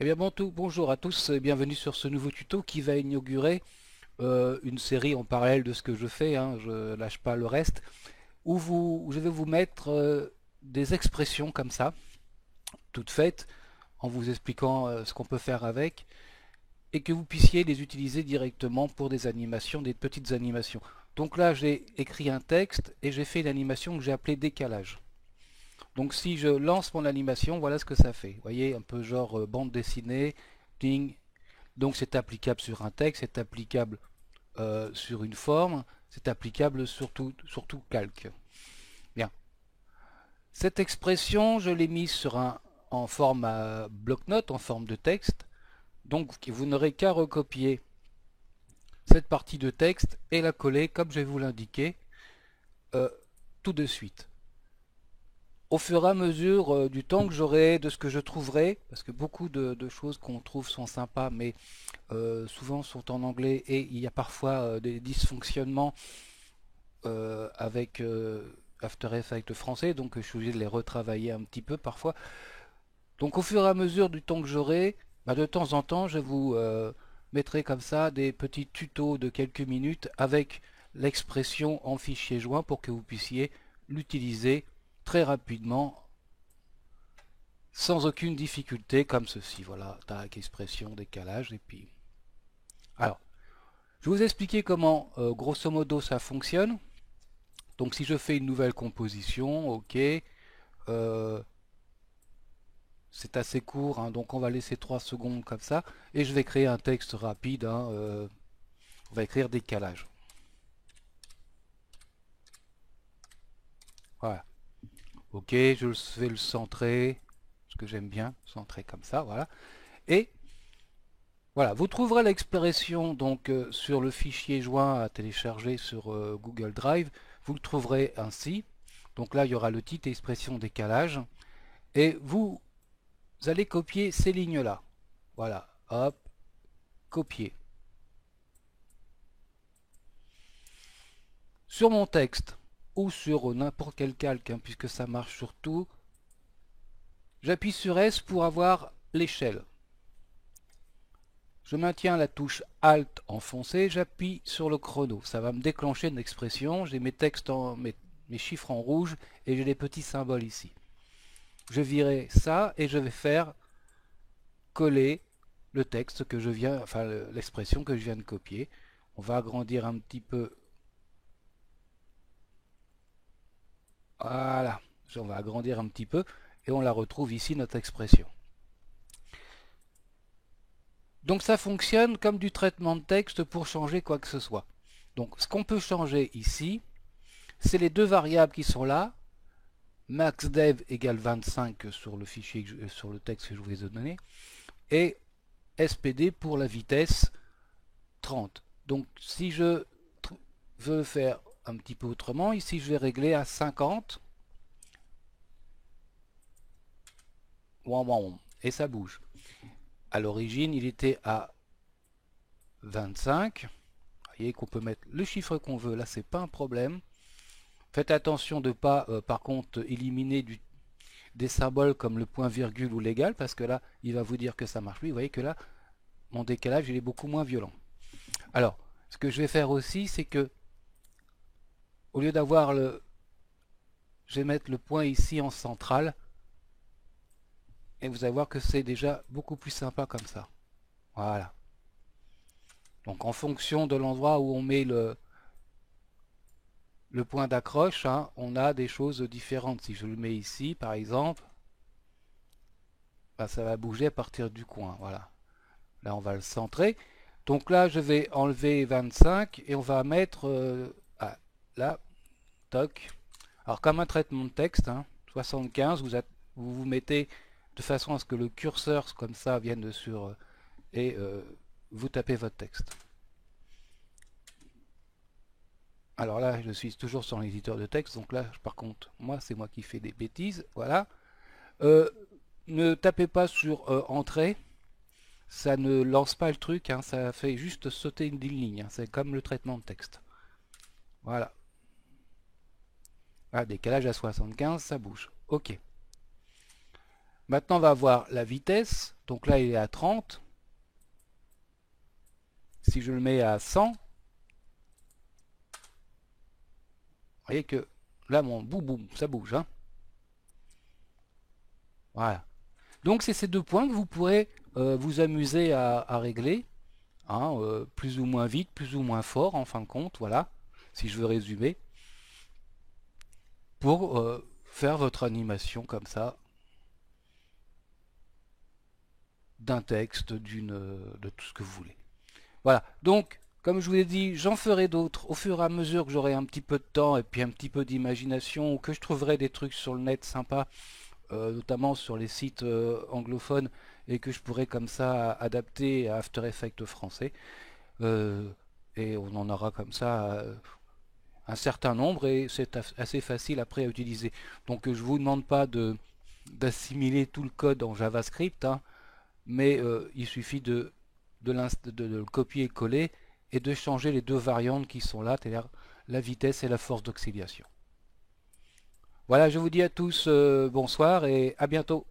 Eh bien bonjour à tous et bienvenue sur ce nouveau tuto qui va inaugurer une série en parallèle de ce que je fais, hein, je lâche pas le reste, où je vais vous mettre des expressions comme ça, toutes faites, en vous expliquant ce qu'on peut faire avec, et que vous puissiez les utiliser directement pour des animations, des petites animations. Donc là j'ai écrit un texte et j'ai fait une animation que j'ai appelée décalage. Donc si je lance mon animation, voilà ce que ça fait. Vous voyez, un peu genre bande dessinée, ding. Donc c'est applicable sur un texte, c'est applicable sur une forme, c'est applicable sur tout calque. Bien. Cette expression, je l'ai mise en forme bloc-notes, en forme de texte. Donc vous n'aurez qu'à recopier cette partie de texte et la coller comme je vais vous l'indiquer euh, tout de suite. Au fur et à mesure du temps que j'aurai, de ce que je trouverai, parce que beaucoup de choses qu'on trouve sont sympas, mais souvent sont en anglais et il y a parfois des dysfonctionnements avec After Effects français, donc je suis obligé de les retravailler un petit peu parfois. Donc au fur et à mesure du temps que j'aurai, bah, de temps en temps je vous mettrai comme ça des petits tutos de quelques minutes avec l'expression en fichier joint pour que vous puissiez l'utiliser très rapidement sans aucune difficulté comme ceci. Voilà, tac, expression, décalage et puis... Alors, je vais vous expliquer comment grosso modo ça fonctionne. Donc si je fais une nouvelle composition, ok, euh, c'est assez court, hein, donc on va laisser 3 secondes comme ça, et je vais créer un texte rapide, hein, on va écrire décalage. Voilà, ok, je vais le centrer, parce que j'aime bien centrer comme ça, voilà. Et voilà, vous trouverez l'expression donc sur le fichier joint à télécharger sur Google Drive, vous le trouverez ainsi. Donc là, il y aura le titre expression décalage, et vous allez copier ces lignes-là. Voilà, hop, copier. Sur mon texte ou sur n'importe quel calque, hein, puisque ça marche sur tout, j'appuie sur S pour avoir l'échelle. Je maintiens la touche Alt enfoncée, j'appuie sur le chrono. Ça va me déclencher une expression, j'ai mes chiffres en rouge et j'ai les petits symboles ici. Je virai ça et je vais faire coller le texte que je viens, enfin l'expression que je viens de copier. On va agrandir un petit peu. Voilà, on va agrandir un petit peu et on la retrouve ici, notre expression. Donc ça fonctionne comme du traitement de texte pour changer quoi que ce soit. Donc ce qu'on peut changer ici, c'est les deux variables qui sont là. MaxDev égale 25 sur le fichier, sur le texte que je vous ai donné, et SPD pour la vitesse 30. Donc si je veux faire un petit peu autrement, ici je vais régler à 50. Et ça bouge. À l'origine, il était à 25. Vous voyez qu'on peut mettre le chiffre qu'on veut, là c'est pas un problème. Faites attention de ne pas, par contre, éliminer des symboles comme le point virgule ou l'égal, parce que là, il va vous dire que ça marche plus. Vous voyez que là, mon décalage, il est beaucoup moins violent. Alors, ce que je vais faire aussi, c'est que, au lieu d'avoir le... Je vais mettre le point ici en centrale, et vous allez voir que c'est déjà beaucoup plus sympa comme ça. Voilà. Donc, en fonction de l'endroit où on met le point d'accroche, hein, on a des choses différentes. Si je le mets ici, par exemple, bah, ça va bouger à partir du coin. Voilà. Là, on va le centrer. Donc là, je vais enlever 25 et on va mettre là, toc. Alors, comme un traitement de texte, hein, 75, vous mettez de façon à ce que le curseur, comme ça, vienne sur et vous tapez votre texte. Alors là, je suis toujours sur l'éditeur de texte, donc là, par contre, c'est moi qui fais des bêtises. Voilà. Euh, ne tapez pas sur entrée, ça ne lance pas le truc, hein, ça fait juste sauter une ligne, hein, c'est comme le traitement de texte. Voilà. Ah, décalage à 75, ça bouge. Ok. Maintenant, on va voir la vitesse. Donc là, il est à 30. Si je le mets à 100, vous voyez que là, mon boum boum, ça bouge, hein. Voilà. Donc c'est ces deux points que vous pourrez vous amuser à régler, hein, plus ou moins vite, plus ou moins fort en fin de compte, voilà, si je veux résumer, pour faire votre animation comme ça, d'un texte, de tout ce que vous voulez. Voilà, donc comme je vous l'ai dit, j'en ferai d'autres au fur et à mesure que j'aurai un petit peu de temps et puis un petit peu d'imagination, ou que je trouverai des trucs sur le net sympas, notamment sur les sites anglophones, et que je pourrais comme ça adapter à After Effects français. Euh, et on en aura comme ça un certain nombre, et c'est assez facile après à utiliser. Donc je vous demande pas d'assimiler tout le code en JavaScript, hein, mais il suffit de le copier-coller et de changer les deux variantes qui sont là, c'est-à-dire la vitesse et la force d'oscillation. Voilà, je vous dis à tous bonsoir et à bientôt.